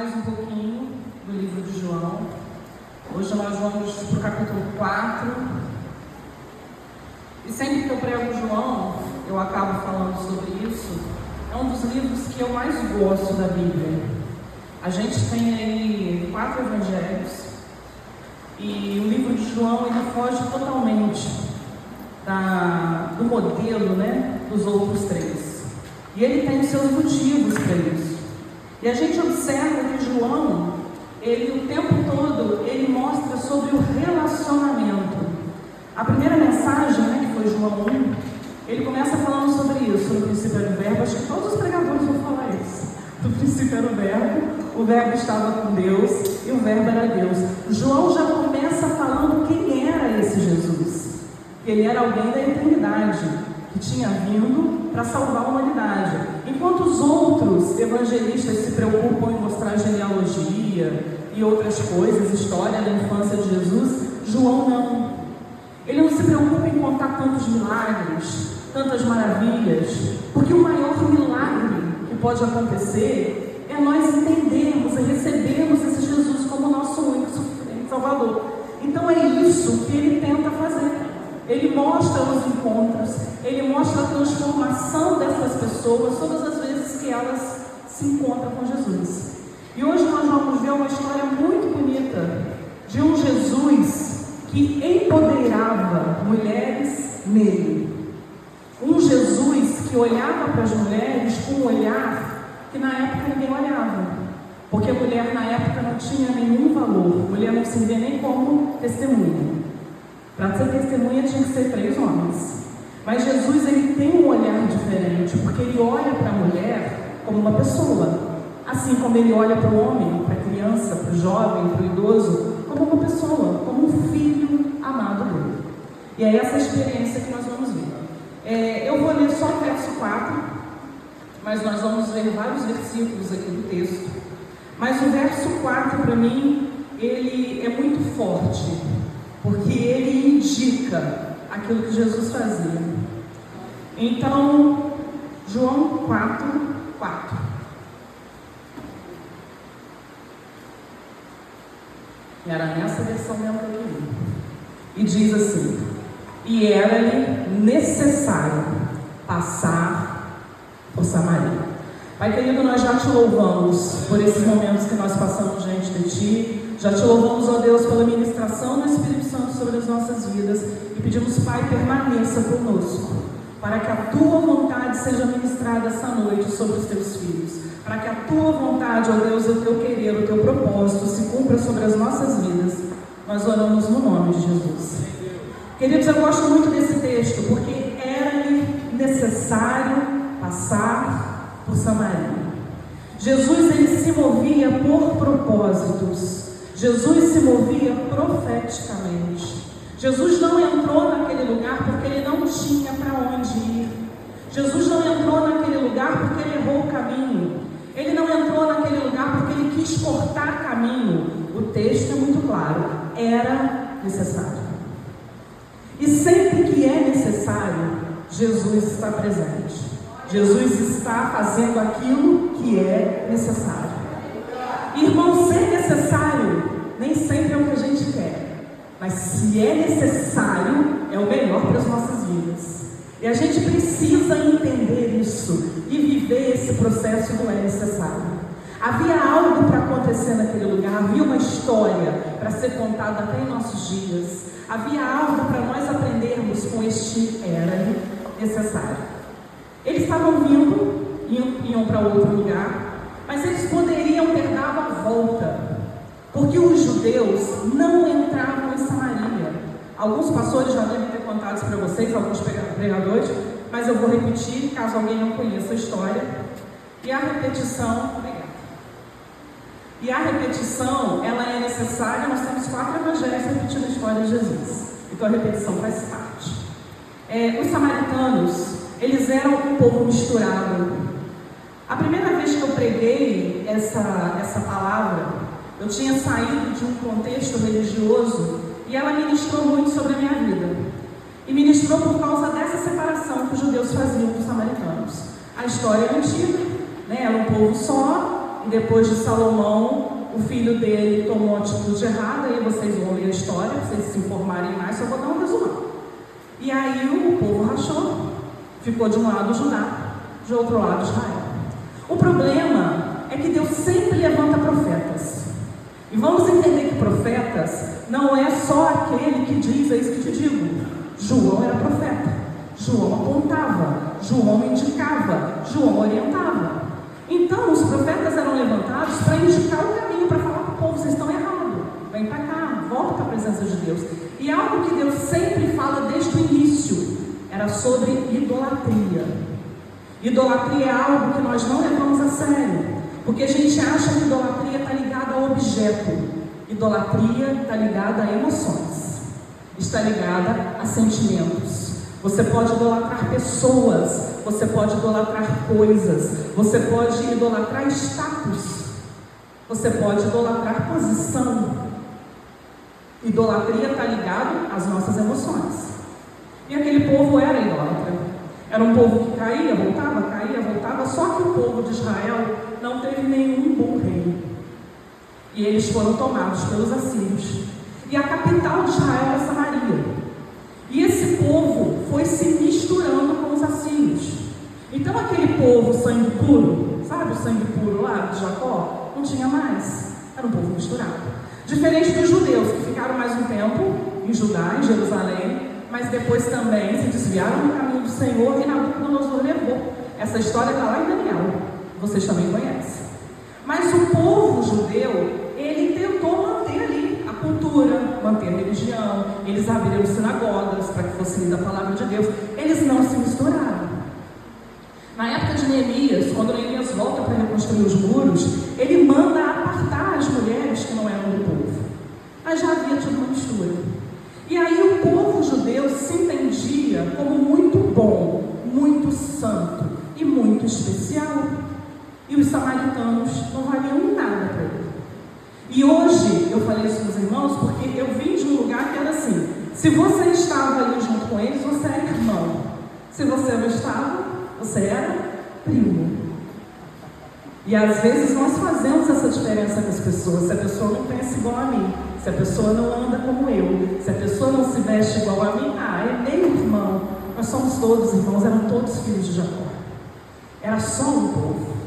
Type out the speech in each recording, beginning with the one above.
mais um pouquinho do livro de João. Hoje nós vamos para o capítulo 4. E sempre que eu prego João, eu acabo falando sobre isso. É um dos livros que eu mais gosto da Bíblia. A gente tem aí 4 evangelhos. E o livro de João, ele foge totalmente do modelo, dos outros 3. E ele tem os seus motivos para isso. E a gente observa que João, ele o tempo todo, ele mostra sobre o relacionamento. A primeira mensagem, que foi João 1, ele começa falando sobre isso. No princípio era o verbo, acho que todos os pregadores vão falar isso. No princípio era o verbo estava com Deus e o verbo era Deus. João já começa falando quem era esse Jesus. Que ele era alguém da eternidade, que tinha vindo para salvar a humanidade. Enquanto os outros evangelistas se preocupam em mostrar genealogia e outras coisas, história da infância de Jesus, João não. Ele não se preocupa em contar tantos milagres, tantas maravilhas, porque o maior milagre que pode acontecer é nós entendermos e recebermos esse Jesus como nosso único Salvador. Então é isso que ele tenta fazer. Ele mostra os encontros, ele mostra a transformação dessas pessoas todas as vezes que elas se encontram com Jesus. E hoje nós vamos ver uma história muito bonita de um Jesus que empoderava mulheres nele. Um Jesus que olhava para as mulheres com um olhar que na época ninguém olhava. Porque a mulher na época não tinha nenhum valor, a mulher não servia nem como testemunha. Para ser testemunha tinha que ser 3 homens. Mas Jesus, ele tem um olhar diferente, porque ele olha para a mulher como uma pessoa. Assim como ele olha para o homem, para a criança, para o jovem, para o idoso, como uma pessoa, como um filho amado dele. E é essa experiência que nós vamos ver. Eu vou ler só o verso 4, mas nós vamos ver vários versículos aqui do texto. Mas o verso 4, para mim, ele é muito forte, porque ele indica aquilo que Jesus fazia. Então, João 4. Era nessa versão mesmo que eu li. E diz assim: e era-lhe necessário passar por Samaria. Pai querido, nós já te louvamos por esses momentos que nós passamos diante de Ti. Já te louvamos, ó Deus, pela ministração do Espírito Santo sobre as nossas vidas. E pedimos, Pai, permaneça conosco, para que a Tua vontade seja ministrada essa noite sobre os Teus filhos. Para que a Tua vontade, ó Deus, o Teu querer, o Teu propósito se cumpra sobre as nossas vidas. Nós oramos no nome de Jesus. Queridos, eu gosto muito desse texto, porque era-lhe necessário passar por Samaria. Jesus, ele se movia por propósitos. Jesus se movia profeticamente. Jesus não entrou naquele lugar porque ele não tinha para onde ir. Jesus não entrou naquele lugar porque ele errou o caminho. Ele não entrou naquele lugar porque ele quis cortar caminho. O texto é muito claro. Era necessário. E sempre que é necessário, Jesus está presente. Jesus está fazendo aquilo que é necessário. Irmão, ser necessário nem sempre é o que a gente quer, mas se é necessário, é o melhor para as nossas vidas. E a gente precisa entender isso e viver esse processo do é necessário. Havia algo para acontecer naquele lugar, havia uma história para ser contada até em nossos dias. Havia algo para nós aprendermos com este era necessário. Eles estavam vindo, iam para outro lugar, mas eles poderiam ter dado a volta, porque os judeus não entravam em Samaria. Alguns pastores já devem ter contado isso para vocês, alguns pregadores, mas eu vou repetir, caso alguém não conheça a história. E a repetição, ela é necessária. Nós temos 4 evangelhos repetindo a história de Jesus, então a repetição faz parte. Os samaritanos, eles eram um povo misturado. A primeira vez que eu preguei essa palavra, eu tinha saído de um contexto religioso e ela ministrou muito sobre a minha vida. E ministrou por causa dessa separação que os judeus faziam com os samaritanos. A história é antiga, era um povo só, e depois de Salomão, o filho dele tomou a atitude errada, e vocês vão ler a história, para vocês se informarem mais, só vou dar um resumão. E aí o povo rachou, ficou de um lado Judá, de outro lado Israel. O problema é que Deus sempre levanta profetas. E vamos entender que profetas não é só aquele que diz, é isso que te digo. João era profeta, João apontava, João indicava, João orientava. Então os profetas eram levantados para indicar o caminho, para falar para o povo: vocês estão errados, vem para cá, volta para a presença de Deus. E algo que Deus sempre fala desde o início era sobre idolatria. Idolatria é algo que nós não levamos a sério, porque a gente acha que idolatria está ligada a objeto. Idolatria está ligada a emoções, está ligada a sentimentos. Você pode idolatrar pessoas, você pode idolatrar coisas, você pode idolatrar status, você pode idolatrar posição. Idolatria está ligada às nossas emoções. E aquele povo era idólatra. Era um povo que caía, voltava, só que o povo de Israel não teve nenhum bom rei. E eles foram tomados pelos assírios. E a capital de Israel era Samaria. E esse povo foi se misturando com os assírios. Então aquele povo sangue puro, sabe o sangue puro lá de Jacó? Não tinha mais. Era um povo misturado. Diferente dos judeus, que ficaram mais um tempo em Judá, em Jerusalém, mas depois também se desviaram do caminho do Senhor, e Nabucodonosor levou. Essa história está lá em Daniel, vocês também conhecem. Mas o povo judeu, ele tentou manter ali a cultura, manter a religião. Eles abriram sinagogas para que fosse lida a palavra de Deus. Eles não se misturaram. Na época de Neemias, quando Neemias volta para reconstruir os muros, ele manda apartar as mulheres que não eram do povo. Mas já havia tido uma mistura. E aí o povo judeu se entendia como muito bom, muito santo e muito especial. E os samaritanos não valiam nada para ele. E hoje, eu falei isso para os irmãos, porque eu vim de um lugar que era assim: se você estava ali junto com eles, você era irmão. Se você não estava, você era primo. E às vezes nós fazemos essa diferença com as pessoas. Se a pessoa não pensa igual a mim, se a pessoa não anda como eu, se a pessoa não se veste igual a mim, é meio irmão. Nós somos todos irmãos, eram todos filhos de Jacó. Era só um povo.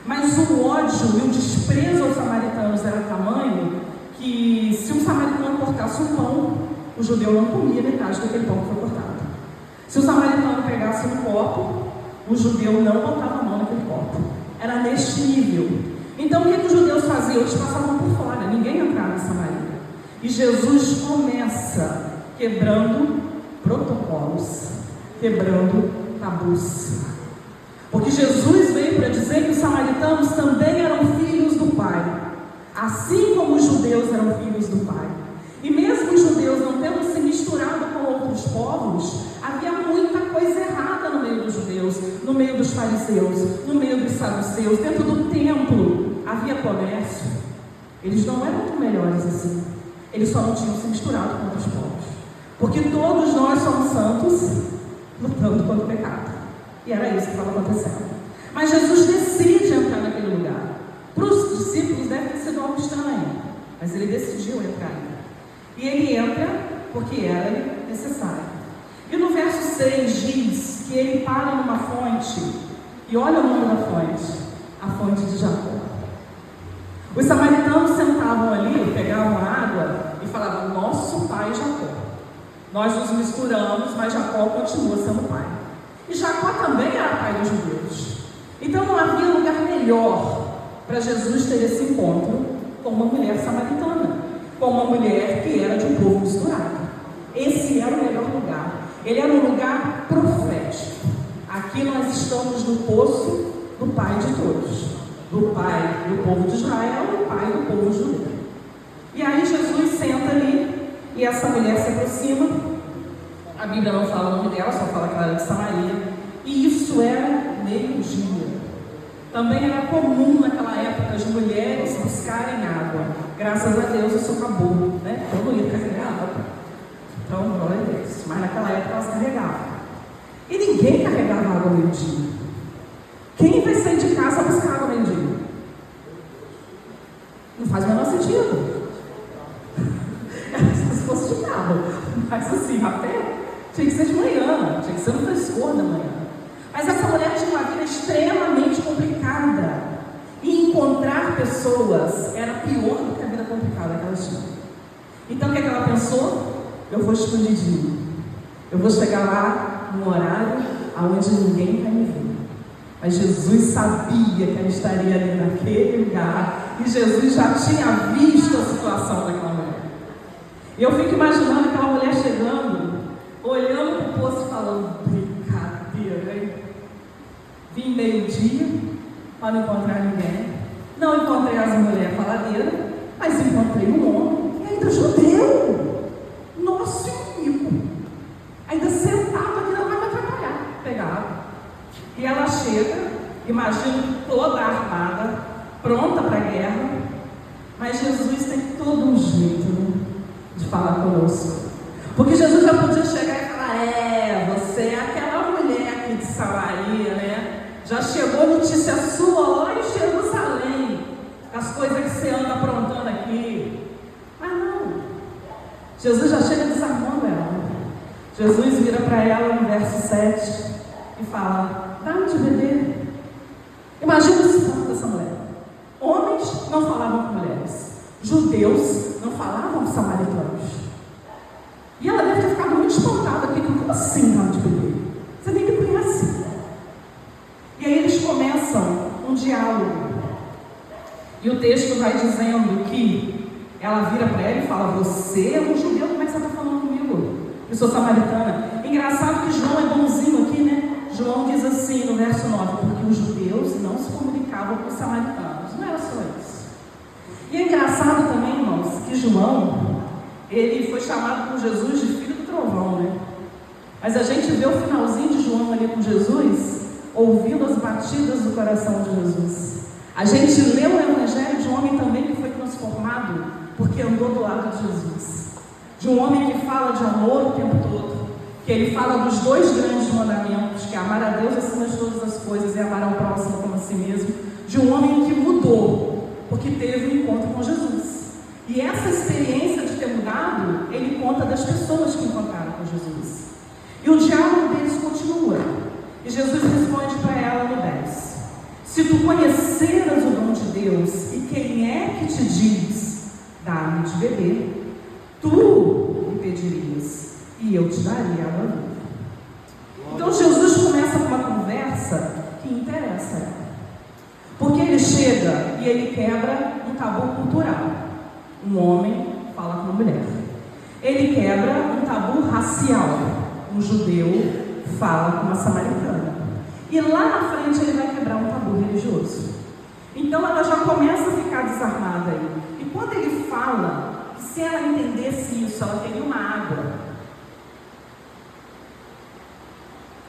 Mas o ódio e o desprezo aos samaritanos era tamanho que, se um samaritano cortasse um pão, o judeu não comia metade daquele pão que foi cortado. Se o samaritano pegasse um copo, o judeu não botava a mão naquele copo. Era neste nível. Então o que os judeus faziam? Eles passavam por fora, ninguém entrava em Samaria. E Jesus começa quebrando protocolos, quebrando tabus. Porque Jesus veio para dizer que os samaritanos também eram filhos do Pai, assim como os judeus eram filhos do Pai. E mesmo os judeus não tendo se misturado com outros povos, havia muita coisa errada no meio dos judeus, no meio dos fariseus, no meio dos saduceus. Dentro do templo havia comércio. Eles não eram tão melhores assim. Eles só não tinham se misturado com outros povos. Porque todos nós somos santos lutando contra o pecado. E era isso que estava acontecendo. Mas Jesus decide entrar naquele lugar. Para os discípulos deve ter sido algo estranho, mas ele decidiu entrar. E ele entra porque era necessário. E no verso 6 diz que ele para numa fonte. E olha o nome da fonte: a fonte de Jacó. Os samaritanos sentavam ali, pegavam água e falavam: nosso pai Jacó. Nós nos misturamos, mas Jacó continua sendo pai. E Jacó também era pai dos judeus. Então não havia lugar melhor para Jesus ter esse encontro com uma mulher samaritana, com uma mulher que era de um povo misturado. Esse era o melhor lugar. Ele era um lugar profético. Aqui nós estamos no poço do pai de todos, do pai do povo de Israel e do pai do povo judeu. E aí Jesus senta ali e essa mulher se aproxima. A Bíblia não fala o nome dela, só fala que ela era de Samaria. E isso era meio-dia. Também era comum naquela época as mulheres buscarem água. Graças a Deus isso acabou, né? Eu não ia carregar água. Então, glória a Deus. Mas naquela época elas carregavam. E ninguém carregava água ao meio-dia. Quem vai sair de casa buscar água ao meio-dia? Não faz o menor sentido. Se fosse de carro, mas assim, a pé, tinha que ser de manhã, tinha que ser no frescor da manhã. Mas essa mulher tinha uma vida extremamente complicada. E encontrar pessoas era pior do que a vida complicada que ela tinha. Então o que é que ela pensou? Eu vou escondidinho. Eu vou chegar lá num horário onde ninguém vai me ver. Mas Jesus sabia que ela estaria ali naquele lugar. E Jesus já tinha visto a situação daquela mulher. E eu fico imaginando aquela mulher chegando, olhando para o poço e falando: brincadeira, hein? Vim meio-dia para não encontrar ninguém. Não encontrei as mulheres faladeiras, mas encontrei um homem, e ainda judeu, nosso inimigo, ainda sentado aqui, não vai me atrapalhar, pegar água. E ela chega, imagino toda armada, pronta para a guerra, mas Jesus tem todo um jeito, né, de falar conosco. Porque Jesus já podia chegar e falar: você é aquela mulher aqui de Samaria, né? Já chegou notícia sua lá em Jerusalém, as coisas que você anda aprontando aqui. Mas não, Jesus já chega desarmando ela. Jesus vira para ela no verso 7 e fala: dá-me de beber. Imagina o situação dessa mulher. Homens não falavam com mulheres, judeus não falavam com samaritanos. E ela deve ter ficado muito espantada aqui. Como assim dá-me de beber? Você nem me conhece. E aí eles começam um diálogo. E o texto vai dizendo que ela vira para ele e fala: você é um judeu, como é que você está falando comigo? Eu sou samaritana. Engraçado que João é bonzinho aqui, né? João diz assim no verso 9: porque os judeus não se comunicavam com os samaritanos. Não era só isso. E é engraçado também, irmãos, que João, ele foi chamado por Jesus de filho do trovão, né? Mas a gente vê o finalzinho de João ali com Jesus, ouvindo as batidas do coração de Jesus. A gente lê o evangelho de um homem também que foi transformado porque andou do lado de Jesus. De um homem que fala de amor o tempo todo, que ele fala dos 2 grandes mandamentos, que é amar a Deus acima de todas as coisas e amar ao próximo como a si mesmo. De um homem que mudou porque teve um encontro com Jesus. E essa experiência de ter mudado, ele conta das pessoas que encontraram com Jesus. E o diálogo deles continua. E Jesus responde para ela no 10: se tu conheceras o dom de Deus e quem é que te diz, dá-me de beber, tu me pedirias e eu te daria água viva. Então Jesus começa com uma conversa que interessa ela. Porque ele chega e ele quebra um tabu cultural. Um homem fala com uma mulher. Ele quebra um tabu racial. Um judeu fala com uma samaritana. E lá na frente ele vai quebrar um tabu religioso. Então ela já começa a ficar desarmada aí. E quando ele fala que se ela entendesse isso, ela teria uma água.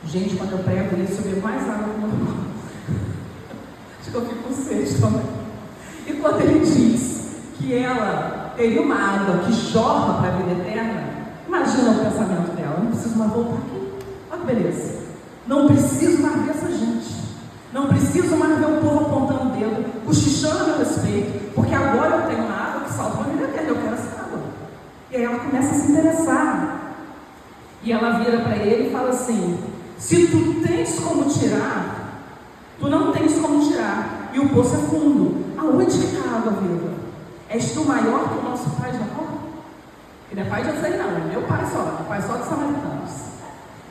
Gente, quando eu prego isso, eu bebo mais água que o normal. Acho que eu fico com sede também. E quando ele diz que ela teria uma água que jorra para a vida eterna, imagina o pensamento dela: não preciso mais voltar aqui. Olha que beleza. Não preciso mais ver essa gente. Não preciso mais ver o povo apontando o dedo, cochichando a meu respeito, porque agora eu tenho uma água que salva a vida eterna. Eu quero essa água. E aí ela começa a se interessar. E ela vira para ele e fala assim: se tu tens como tirar, tu não tens como tirar. E o poço é fundo. Aonde que está a água viva? És tu maior que o nosso pai Jacó? Ele é pai de José, não, é meu pai só de samaritanos.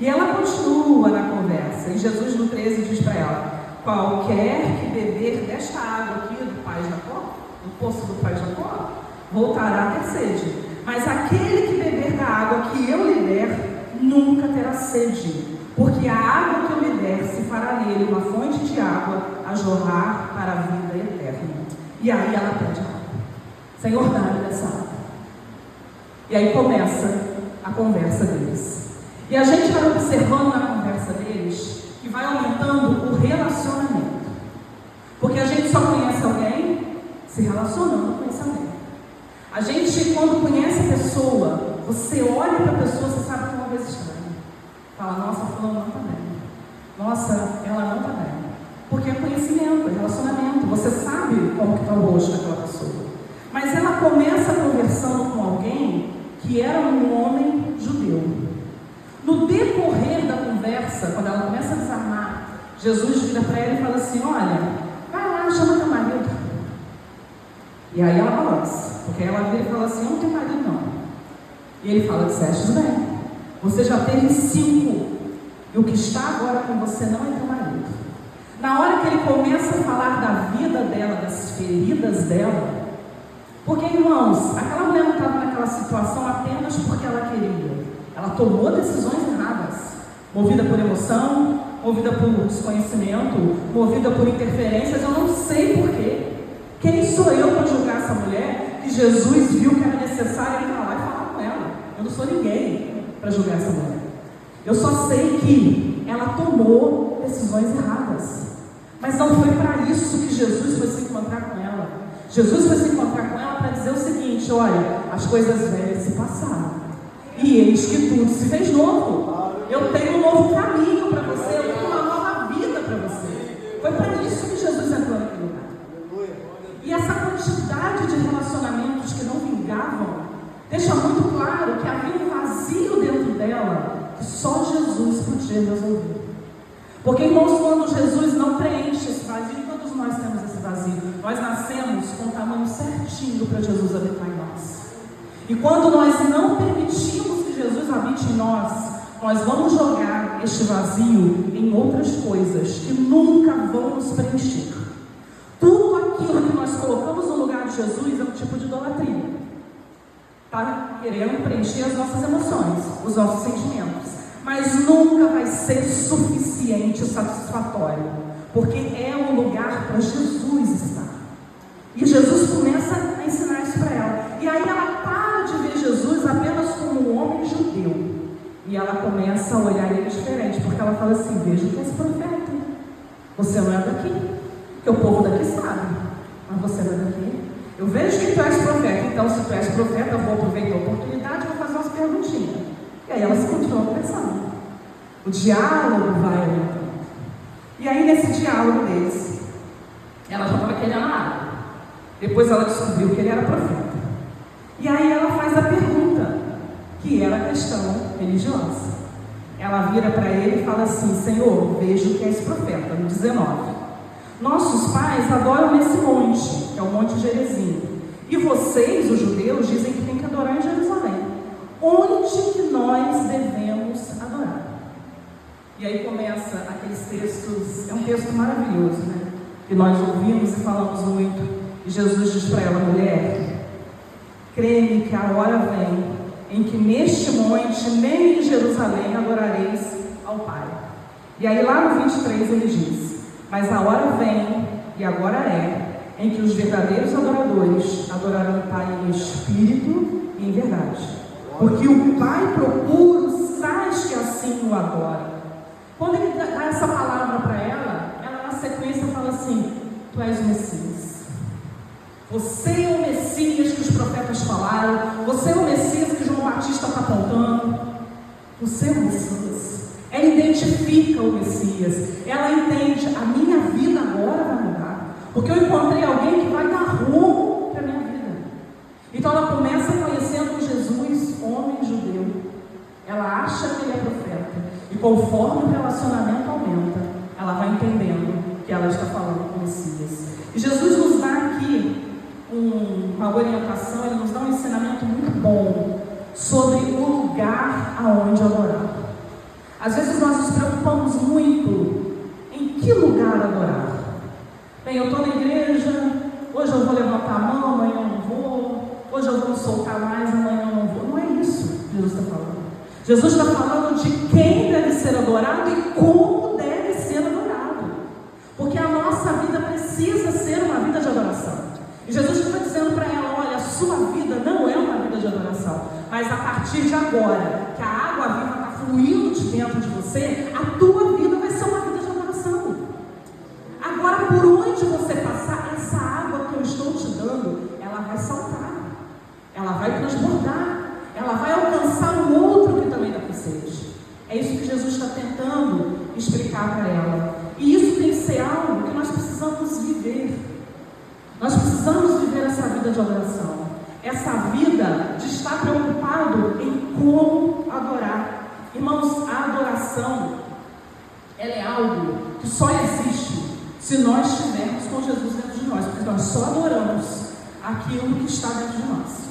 E ela continua na conversa, e Jesus no 13 diz para ela: qualquer que beber desta água aqui do pai Jacó, do poço do pai Jacó, voltará a ter sede. Mas aquele que beber da água que eu lhe der, nunca terá sede. Porque a água que eu lhe der se fará nele uma fonte de água a jorrar para a vida eterna. E aí ela pede água. Senhor, dá-me dessa água. E aí começa a conversa deles. E a gente vai observando na conversa deles que vai aumentando o relacionamento. Porque a gente só conhece alguém se relacionando com esse alguém. A gente, quando conhece a pessoa, você olha para a pessoa, você sabe que é uma coisa estranha. Fala: nossa, fulano não está bem. Nossa, ela não está bem. Porque é conhecimento, é relacionamento. Você sabe como que está o rosto daquela pessoa. começa conversando com alguém que era um homem judeu. No decorrer da conversa, quando ela começa a desarmar, Jesus vira para ela e fala assim: olha, vai lá, chama teu marido. E aí ela balança, porque ela vira e fala assim: eu não tenho marido não. E ele fala: disseste bem, você já teve 5, e o que está agora com você não é teu marido. Na hora que ele começa a falar da vida dela, das feridas dela, porque, irmãos, aquela mulher não estava naquela situação apenas porque ela queria. Ela tomou decisões erradas, movida por emoção, movida por desconhecimento, movida por interferências, eu não sei porquê. Quem sou eu para julgar essa mulher que Jesus viu que era necessário entrar lá e falar com ela? Eu não sou ninguém para julgar essa mulher. Eu só sei que ela tomou decisões erradas. Mas não foi para isso que Jesus foi se encontrar com ela. Jesus foi se encontrar com ela para dizer o seguinte: olha, as coisas velhas se passaram, e eis que tudo se fez novo. Eu tenho um novo caminho para você, eu tenho uma nova vida para você. Foi para isso que Jesus entrou naquele lugar. E essa quantidade de relacionamentos que não vingavam deixa muito claro que havia um vazio dentro dela que só Jesus podia resolver. Porque, irmãos, quando Jesus não preenche esse vazio, todos nós temos esse vazio. Nós nascemos com o tamanho certinho para Jesus habitar em nós. E quando nós não permitimos que Jesus habite em nós, nós vamos jogar este vazio em outras coisas que nunca vão nos preencher. Tudo aquilo que nós colocamos no lugar de Jesus é um tipo de idolatria. Está querendo preencher as nossas emoções, os nossos sentimentos. Mas nunca vai ser suficiente, satisfatório, porque é um lugar para Jesus estar. E Jesus começa a ensinar isso para ela. E aí ela para de ver Jesus apenas como um homem judeu. E ela começa a olhar ele diferente, porque ela fala assim: veja que és profeta. Você não é daqui, porque o povo daqui sabe, mas você não é daqui. Eu vejo que tu és profeta, então se tu és profeta, eu vou aproveitar a oportunidade e vou fazer umas perguntinhas. E aí elas continuam conversando. O diálogo vai aumentando. E aí nesse diálogo deles, ela já estava querendo a água. Depois ela descobriu que ele era profeta. E aí ela faz a pergunta, que era a questão religiosa. Ela vira para ele e fala assim: Senhor, vejo que és profeta. No 19. Nossos pais adoram nesse monte, que é o Monte Gerizim. E vocês, os judeus, dizem que tem que adorar em Jerusalém. Onde que nós devemos adorar? E aí começa aqueles textos, é um texto maravilhoso, né? Que nós ouvimos e falamos muito. E Jesus diz para ela: mulher, crê-me que a hora vem em que neste monte, nem em Jerusalém, adorareis ao Pai. E aí lá no 23 ele diz: mas a hora vem, e agora é, em que os verdadeiros adoradores adorarão o Pai em espírito e em verdade. Porque o Pai procura os tais que assim o adoram. Quando ele dá essa palavra para ela, ela na sequência fala assim: tu és o Messias. Você é o Messias que os profetas falaram. Você é o Messias que João Batista está apontando. Você é o Messias. Ela identifica o Messias. Ela entende: a minha vida agora vai mudar, porque eu encontrei alguém que vai dar rumo para a minha vida. Então ela começa conhecendo Jesus, homem judeu. Ela acha que ele é profeta. E conforme o relacionamento aumenta, ela vai entendendo que ela está falando com o Messias. E Jesus nos dá aqui uma orientação, ele nos dá um ensinamento muito bom sobre o lugar aonde adorar. Às vezes nós nos preocupamos muito em que lugar adorar. Bem, eu estou na igreja, hoje eu vou levantar a mão, amanhã eu não vou, hoje eu vou me soltar mais, amanhã eu não vou. Não é isso que Jesus está falando. Jesus está falando de quem deve ser adorado e como deve ser adorado. Porque a nossa vida precisa ser uma vida de adoração. E Jesus está dizendo para ela: olha, a sua vida não é uma vida de adoração, mas a partir de agora, que a água viva está fluindo de dentro de você, a tua vida vai ser uma vida de adoração. Agora, por onde você passar, essa água que eu estou te dando, ela vai saltar, ela vai transbordar, ela vai alcançar um outro que também dá para sede. É isso que Jesus está tentando explicar para ela. E isso tem que ser algo que nós precisamos viver. Nós precisamos viver essa vida de adoração. essa vida de estar preocupado em como adorar. Irmãos, a adoração, ela é algo que só existe se nós estivermos com Jesus dentro de nós, porque nós só adoramos aquilo que está dentro de nós.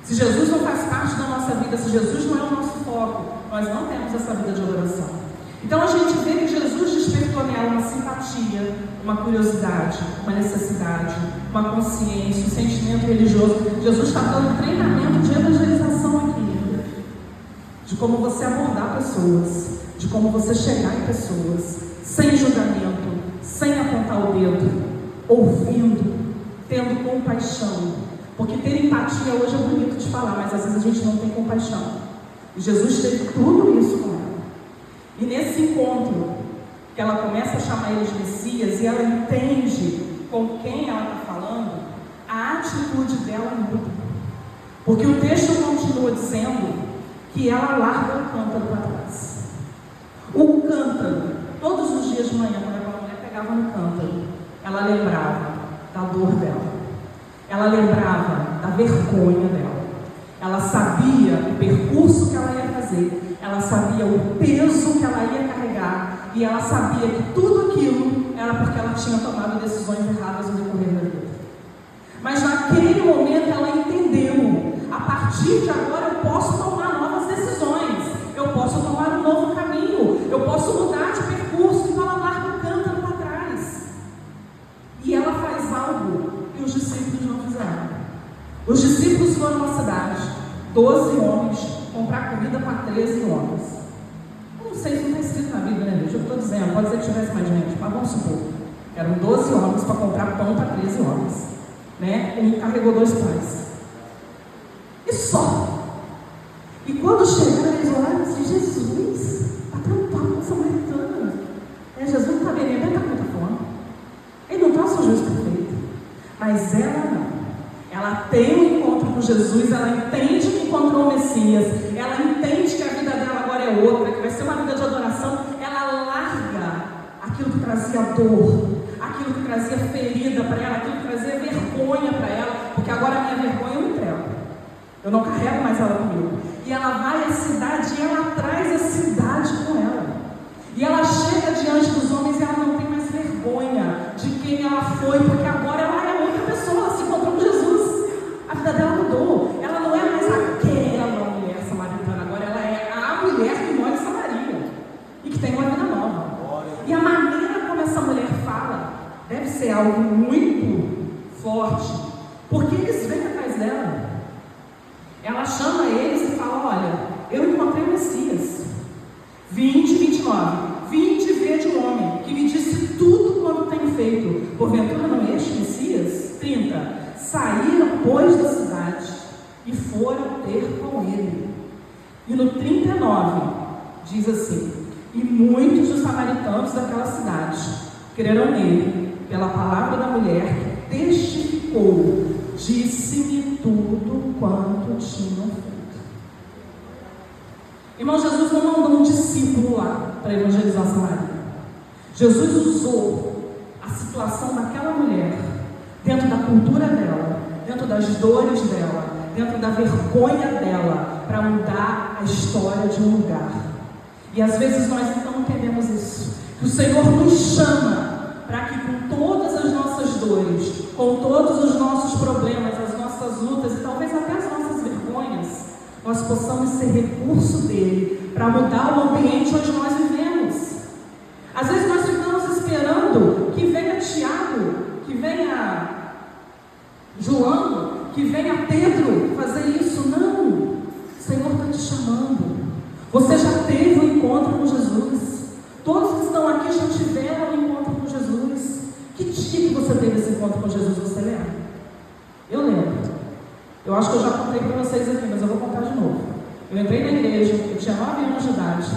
Se Jesus não faz parte da nossa vida, se Jesus não é o nosso foco, nós não temos essa vida de adoração. Então a gente vê que Jesus despertou nela uma simpatia, uma curiosidade, uma necessidade, uma consciência, um sentimento religioso. Jesus está dando treinamento de evangelização aqui, de como você abordar pessoas, de como você chegar em pessoas, sem julgamento, sem apontar o dedo, ouvindo, tendo compaixão. Porque ter empatia hoje é bonito de falar, mas às vezes a gente não tem compaixão. E Jesus teve tudo isso com ela. E nesse encontro, que ela começa a chamar ele de Messias, e ela entende com quem ela está falando, a atitude dela muda. Porque o texto continua dizendo que ela larga o cântaro para trás. O cântaro, todos os dias de manhã, quando aquela mulher pegava no cântaro, ela lembrava da dor dela. Ela lembrava da vergonha dela. Ela sabia o percurso que ela ia fazer. Ela sabia o peso que ela ia carregar. E ela sabia que tudo aquilo era porque ela tinha tomado decisões erradas no decorrer da vida. Mas naquele momento ela entendeu. A partir de agora eu posso tomar novas decisões. Eu posso tomar um novo caminho. Eu posso mudar de percurso. Então ela larga o cântaro para trás. E ela faz algo que os discípulos não fizeram. Os discípulos foram à cidade, 12 homens, comprar comida para 13 homens. Eu não sei se não está escrito na Bíblia, né, gente? Eu estou dizendo, pode ser que tivesse mais gente, mas vamos supor. Eram 12 homens para comprar pão para 13 homens. Né? Um carregou 2 pães. E só. E quando chegaram, eles olharam assim, Jesus, está tendo papo com samaritana. Jesus não está bem, ele está com muita fome. Ele não está o seu juízo perfeito. Mas ela não. Ela tem um encontro com Jesus, ela entende que encontrou o Messias, ela entende que a vida dela agora é outra, que vai ser uma vida de adoração. Ela larga aquilo que trazia dor, aquilo que trazia ferida para ela, aquilo que trazia vergonha para ela, porque agora a minha vergonha eu entrego. Eu não carrego mais ela comigo. E ela vai à cidade e ela traz a cidade com ela. E ela chega diante dos homens e ela não tem mais vergonha de quem ela foi, porque agora ela é outra pessoa, ela se encontrou com Jesus. A vida dela mudou. Ela não é mais aquela mulher samaritana, agora ela é a mulher que mora em Samaria e que tem uma vida nova. E a maneira como essa mulher fala deve ser algo muito forte, porque eles vêm atrás dela. Ela chama eles e fala: olha, eu encontrei o Messias. 20, 29. 20 vede um homem que me disse tudo quanto tenho feito. Porventura não é este Messias? 30. Saíram, pois, da cidade e foram ter com ele. E no 39 diz assim: e muitos dos samaritanos daquela cidade creram nele pela palavra da mulher que testificou, disse-me tudo quanto tinham feito. Irmão, Jesus não mandou um discípulo lá para evangelizar Samaria. Jesus usou a situação daquela mulher, dentro da cultura dela, dentro das dores dela, dentro da vergonha dela, para mudar a história de um lugar. E às vezes nós não entendemos isso, que o Senhor nos chama para que com todas as nossas dores, com todos os nossos problemas, as nossas lutas e talvez até as nossas vergonhas, nós possamos ser recurso dele para mudar o ambiente onde nós vivemos. Às vezes nós ficamos esperando que venha Tiago, que venha João, que venha Pedro fazer isso. Não, o Senhor está te chamando. Você já teve um encontro com Jesus. Todos que estão aqui já tiveram um encontro com Jesus. Que dia que você teve esse encontro com Jesus? Você lembra? Eu lembro. Eu acho que eu já contei para vocês aqui, mas eu vou contar de novo. Eu entrei na igreja, eu tinha 9 anos de idade,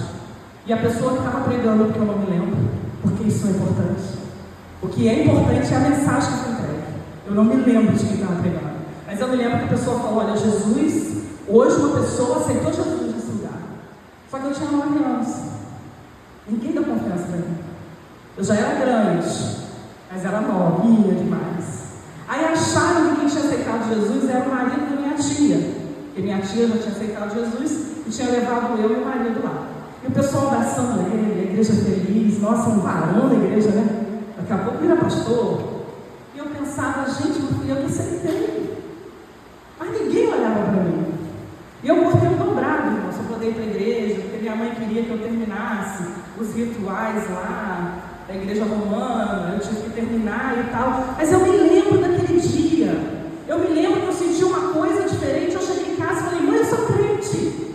e a pessoa que estava pregando, porque eu não me lembro, porque isso é importante. O que é importante é a mensagem que foi entregue. Eu não me lembro de quem estava pregando, mas eu me lembro que a pessoa falou: olha, Jesus, hoje uma pessoa aceitou Jesus nesse lugar. Só que eu tinha 9 anos. Ninguém deu confiança para mim. Eu já era grande, mas era novinha demais. Aí acharam que quem tinha aceitado Jesus era o marido da minha tia, porque minha tia já tinha aceitado Jesus e tinha levado eu e o marido lá. E o pessoal abraçando ele, a igreja feliz, nossa, um varão da igreja, né? Daqui a pouco vira pastor. E eu pensava, gente, não fui eu que aceitei. Mas ninguém olhava para mim. E eu cortei um dobrado, irmão, só poder ir para a igreja, porque minha mãe queria que eu terminasse os rituais lá da igreja romana, eu tive que terminar e tal. Mas eu me lembro daquele dia. Eu me lembro que eu senti uma coisa diferente. Eu cheguei em casa e falei, mãe, eu sou crente.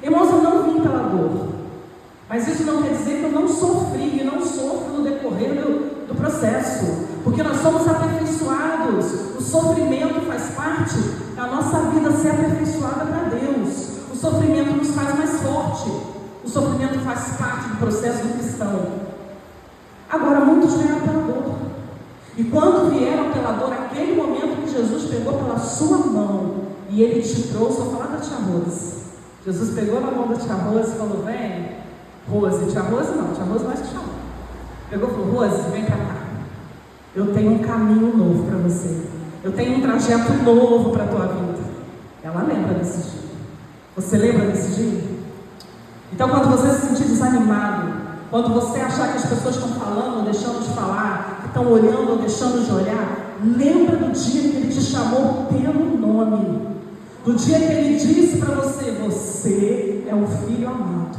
Irmãos, eu não vim pela dor. Mas isso não quer dizer que eu não sofri e não sofro no decorrer do processo. Porque nós somos aperfeiçoados. O sofrimento faz parte da nossa vida ser aperfeiçoada para Deus. O sofrimento nos faz mais forte. O sofrimento faz parte do processo do cristão. Agora, muitos vieram pela dor. E quando vieram pela dor, aquele momento que Jesus pegou pela sua mão e Ele te trouxe, vou falar da tia Rose. Jesus pegou na mão da tia Rose e falou, vem, Rose, tia Rose não, tia Rose nós te chamamos. Pegou e falou, Rose, vem pra cá. Eu tenho um caminho novo para você. Eu tenho um trajeto novo para a tua vida. Ela lembra desse dia. Você lembra desse dia? Então, quando você se sentir desanimado, quando você achar que as pessoas estão falando ou deixando de falar, que estão olhando ou deixando de olhar, lembra do dia que Ele te chamou pelo nome. Do dia que Ele disse para você, você é um filho amado.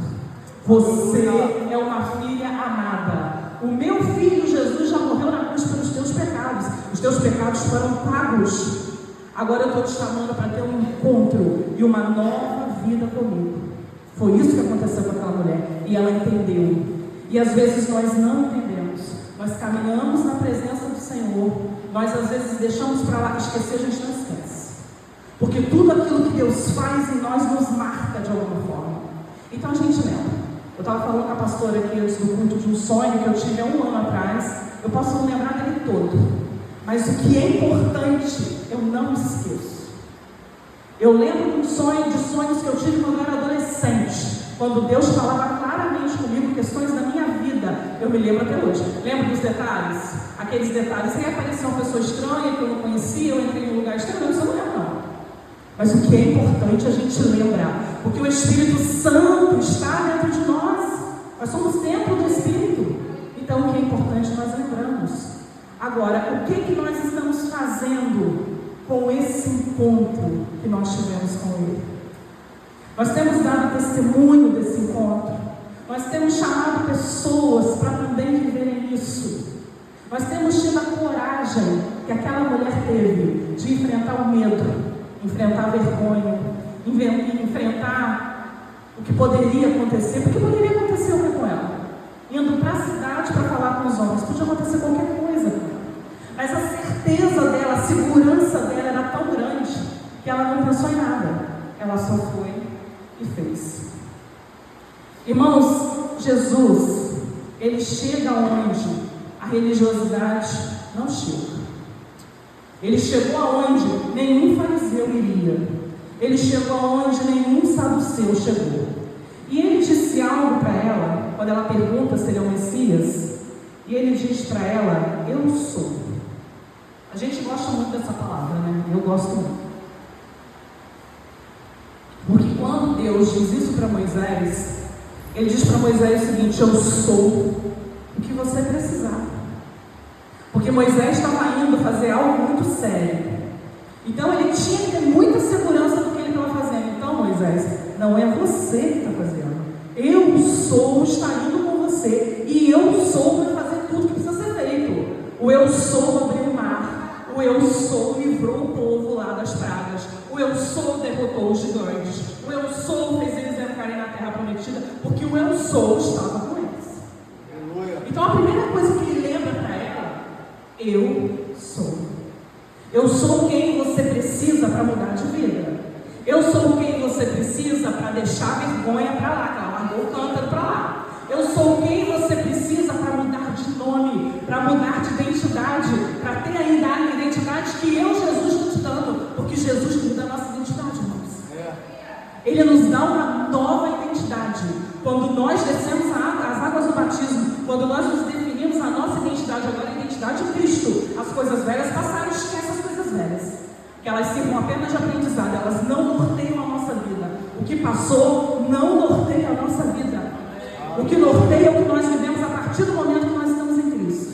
Você é uma filha amada. O meu filho Jesus já morreu na cruz pelos teus pecados. Os teus pecados foram pagos. Agora eu estou te chamando para ter um encontro e uma nova vida comigo. Foi isso que aconteceu com aquela mulher. E ela entendeu. E às vezes nós não entendemos. Nós caminhamos na presença do Senhor. Nós às vezes deixamos para lá, esquecer, a gente não esquece. Porque tudo aquilo que Deus faz em nós nos marca de alguma forma. Então a gente lembra. Eu estava falando com a pastora aqui antes do culto de um sonho que eu tive há um ano atrás. Eu posso não lembrar dele todo. Mas o que é importante, eu não esqueço. Eu lembro de sonhos que eu tive quando eu era adolescente. Quando Deus falava claramente comigo questões da minha vida. Eu me lembro até hoje. Lembro dos detalhes? Aqueles detalhes. Aí apareceu uma pessoa estranha que eu não conhecia, eu entrei em um lugar estranho. Isso eu não lembro não. Mas o que é importante a gente lembrar. Porque o Espírito Santo está dentro de nós. Nós somos templo do Espírito. Então o que é importante nós lembramos. Agora, o que nós estamos fazendo com esse encontro que nós tivemos com Ele? Nós temos dado testemunho desse encontro. Nós temos chamado pessoas para também viverem isso. Nós temos tido a coragem que aquela mulher teve de enfrentar o medo, enfrentar a vergonha, enfrentar o que poderia acontecer. Porque poderia acontecer o que com ela? Indo para a cidade para falar com os homens. Podia acontecer qualquer coisa. Mas a certeza dela, a segurança dela era tão grande que ela não pensou em nada. Ela só foi e fez. Irmãos, Jesus, Ele chega onde a religiosidade não chega. Ele chegou aonde nenhum fariseu iria. Ele chegou aonde nenhum saduceu chegou. E Ele disse algo para ela, quando ela pergunta se Ele é o Messias, e Ele diz para ela, eu sou. A gente gosta muito dessa palavra, né? Eu gosto muito. Porque quando Deus diz isso para Moisés, Ele diz para Moisés o seguinte, eu sou o que você precisar. Porque Moisés estava indo fazer algo muito sério. Então ele tinha que ter muita segurança do que ele estava fazendo. Então, Moisés, não é você que está fazendo. Eu sou, está indo com você. E eu sou para fazer tudo que precisa ser feito. O eu sou abriu o mar. O eu sou livrou o povo lá das pragas. O eu sou derrotou os gigantes. O eu sou fez eles entrarem na terra prometida. Porque o eu sou estava com eles. Então a primeira coisa que ele lembra para ela, eu sou. Eu sou quem você precisa para mudar de vida. Eu sou quem você precisa para deixar a vergonha para lá, que ela largou o cântaro para lá. Eu sou quem você precisa para mudar de nome, para mudar de identidade, para ter ainda a identidade que eu, Jesus, estou te dando. Porque Jesus muda a nossa identidade, irmãos. Ele nos dá uma nova identidade. Quando nós descemos as águas do batismo, quando nós nos definimos a nossa identidade, agora a identidade de Cristo, as coisas velhas passaram, esquece as coisas velhas. Que elas sirvam apenas de aprendizado, elas não norteiam a nossa vida. O que passou não norteia a nossa vida. O que norteia é o que nós vivemos a partir do momento que nós estamos em Cristo.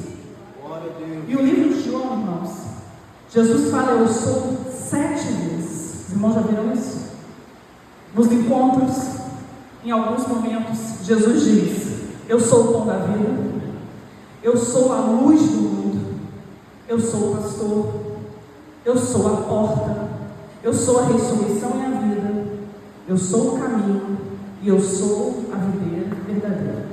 E o livro de João, irmãos, Jesus fala: eu sou 7 vezes. Os irmãos já viram isso? Nos encontros, em alguns momentos, Jesus diz: eu sou o pão da vida, eu sou a luz do mundo, eu sou o pastor, eu sou a porta, eu sou a ressurreição e a vida, eu sou o caminho e eu sou a videira verdadeira.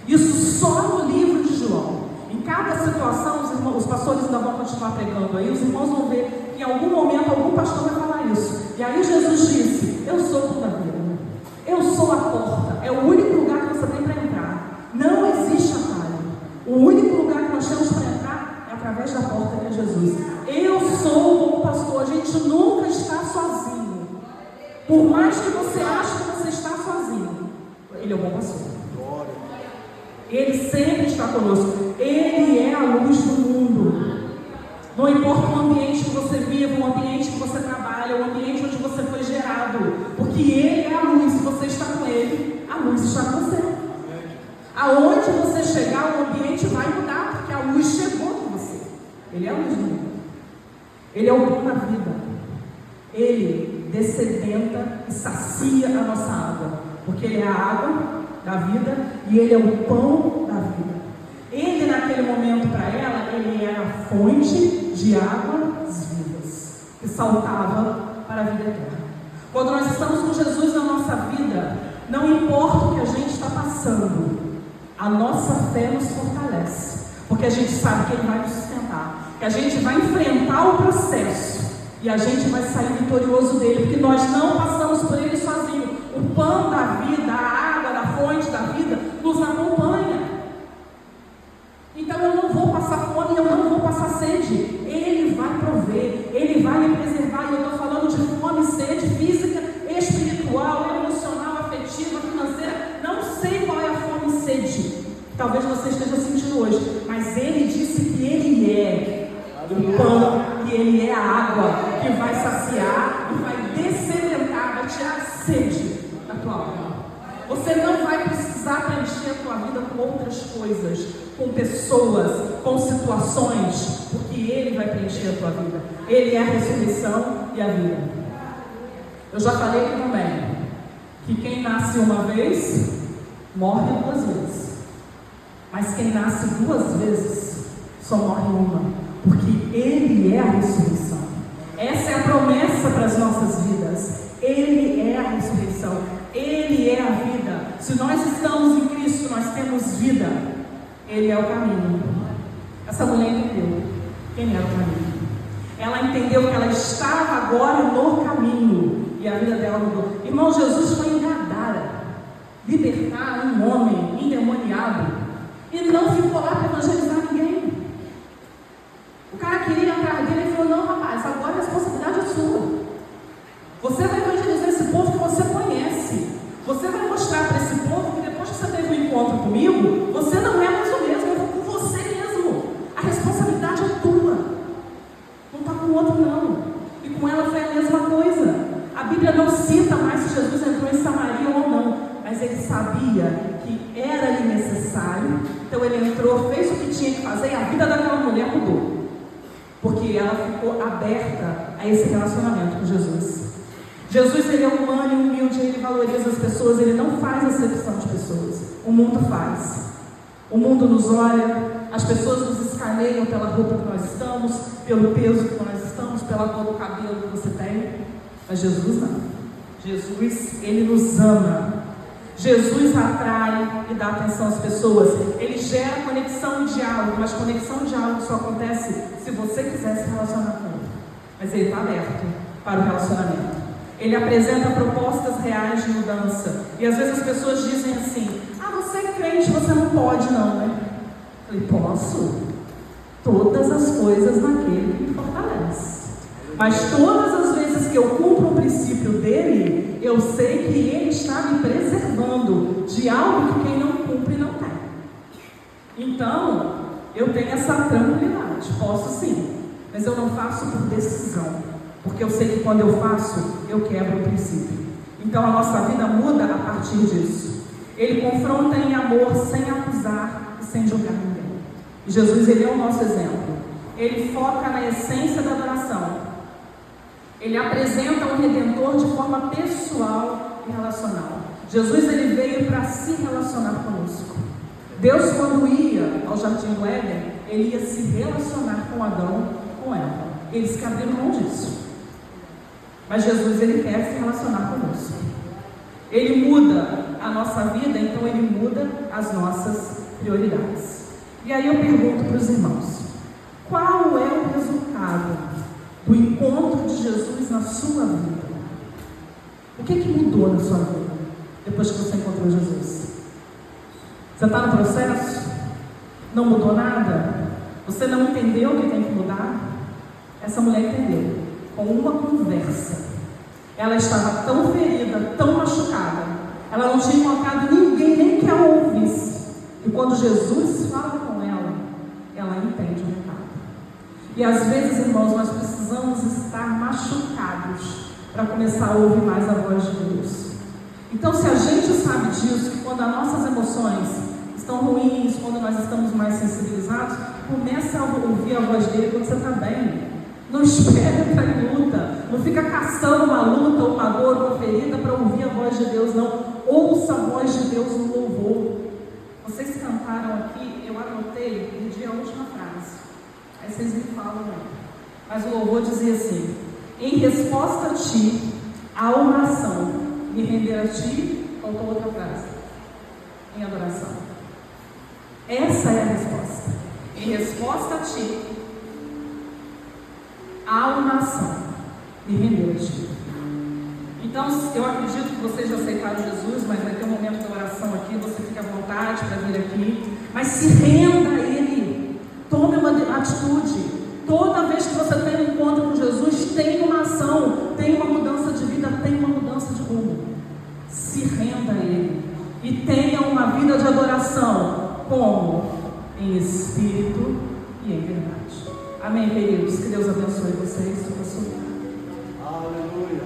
Isso só no livro de João. Em cada situação, os pastores ainda vão continuar pregando aí, os irmãos vão ver que em algum momento algum pastor vai falar isso. E aí Jesus disse: eu sou o pão da vida, eu sou a porta, é o único lugar que você tem para entrar. Não existe atalho. O único lugar que nós temos para entrar é através da porta, que é Jesus. Eu sou o bom pastor. A gente nunca está sozinho. Por mais que você ache que você está sozinho, Ele é o bom pastor. Ele sempre está conosco. Ele é a luz do mundo. Não importa o ambiente que você vive, o ambiente que você trabalha, o ambiente onde você foi gerado, porque Ele é a luz. Se você está com Ele, a luz está com você. Aonde você chegar, o ambiente vai mudar, porque a luz chegou com você. Ele é a luz do mundo. Ele é o pão da vida. Ele dessedenta e sacia a nossa água, porque Ele é a água da vida e Ele é o pão da vida. Ele, naquele momento, para ela, Ele era a fonte de águas vivas, que saltava para a vida eterna. Quando nós estamos com Jesus na nossa vida, não importa o que a gente está passando, a nossa fé nos fortalece, porque a gente sabe que Ele vai nos sustentar, que a gente vai enfrentar o processo e a gente vai sair vitorioso dele, porque nós não passamos por ele sozinho. O pão da vida, a água da fonte da vida nos acompanha. Então eu não vou passar fome, eu não vou passar sede. Ele vai prover, Ele vai me preservar. E eu estou falando de fome e sede física, espiritual, emocional, afetiva, financeira. Não sei qual é a fome e sede. Talvez você esteja sentindo hoje, mas Ele disse que Ele é o pão, que Ele é a água que vai saciar e vai dessedentar, vai tirar a sede da tua alma. Você não vai precisar preencher a tua vida com outras coisas, com pessoas, com situações, porque Ele vai preencher a tua vida. Ele é a ressurreição e a vida. Eu já falei aqui também que quem nasce uma vez morre 2 vezes, mas quem nasce 2 vezes só morre uma, porque Ele é a ressurreição. Essa é a promessa para as nossas vidas. Ele é a ressurreição, Ele é a vida. Se nós estamos em Cristo, nós temos vida. Ele é o caminho. Essa mulher entendeu quem era o caminho. Ela entendeu que ela estava agora no caminho e a vida dela mudou. Irmão, Jesus foi em Gadara libertar um homem endemoniado e não ficou lá para evangelizar ninguém. O cara queria ir atrás dele e falou: não, rapaz, agora a responsabilidade é sua. Você vai evangelizar esse povo que você conhece. Você vai mostrar para esse povo que depois que você teve um encontro comigo, você não é mais o mesmo, eu vou com você mesmo. A responsabilidade é tua. Não está com o outro, não. E com ela foi a mesma coisa. A Bíblia não cita mais se Jesus entrou em Samaria ou não, mas ele sabia que era-lhe necessário. Então ele entrou, fez o que tinha que fazer e a vida daquela mulher mudou, porque ela ficou aberta a esse relacionamento com Jesus. Jesus, Ele é humano e humilde, Ele valoriza as pessoas, Ele não faz acepção de pessoas. O mundo faz. O mundo nos olha, as pessoas nos escaneiam pela roupa que nós estamos, pelo peso que nós estamos, pela cor do cabelo que você tem. Mas Jesus não. Jesus, Ele nos ama. Jesus atrai e dá atenção às pessoas. Ele gera conexão e diálogo, mas conexão e diálogo só acontece se você quiser se relacionar com Ele. Mas Ele está aberto para o relacionamento. Ele apresenta propostas reais de mudança. E às vezes as pessoas dizem assim: ah, você é crente, você não pode não, né? Eu falei: posso. Todas as coisas naquele que me fortalece. Mas todas as vezes que eu cumpro o princípio dele, eu sei que ele está me preservando de algo que quem não cumpre não tem. Então, eu tenho essa tranquilidade. Posso sim. mas eu não faço por decisão, porque eu sei que quando eu faço, eu quebro o princípio. Então a nossa vida muda a partir disso. Ele confronta em amor, sem acusar e sem julgar ninguém. E Jesus, ele é o nosso exemplo. Ele foca na essência da adoração. Ele apresenta o Redentor de forma pessoal e relacional. Jesus, ele veio para se relacionar conosco. Deus, quando ia ao Jardim do Éden, ele ia se relacionar com Adão, com Eva. Eles que abriram mão disso. Mas Jesus, ele quer se relacionar conosco. Ele muda a nossa vida, então ele muda as nossas prioridades. E aí eu pergunto para os irmãos: qual é o resultado do encontro de Jesus na sua vida? O que mudou na sua vida depois que você encontrou Jesus? Você está no processo? Não mudou nada? Você não entendeu o que tem que mudar? Essa mulher entendeu. Com uma conversa. Ela estava tão ferida, tão machucada. Ela não tinha encontrado ninguém, nem que a ouvisse. E quando Jesus fala com ela, ela entende o recado. E às vezes, irmãos, nós precisamos estar machucados para começar a ouvir mais a voz de Deus. Então, se a gente sabe disso, que quando as nossas emoções estão ruins, quando nós estamos mais sensibilizados, começa a ouvir a voz dele quando você está bem. Não espere entrar em luta, não fica caçando uma luta, uma dor, uma ferida para ouvir a voz de Deus, não. Ouça a voz de Deus no louvor. Vocês cantaram aqui, eu anotei, pedi a última frase. Aí vocês me falam, né? Mas o louvor dizia assim: em resposta a ti, a oração, me render a ti, faltou outra frase, em adoração. Essa é a resposta. Em resposta a ti, a oração, me render a ti. Então, eu acredito que vocês já aceitaram Jesus, mas vai ter um momento de oração aqui, você fica à vontade para vir aqui, mas se renda a Ele, tome uma atitude. Toda vez que você tem um encontro com Jesus, tem uma ação, tem uma mudança de vida, tem uma mudança de rumo. Se renda a Ele e tenha uma vida de adoração, como? Em espírito e em verdade. Amém, queridos? Que Deus abençoe vocês. Aleluia.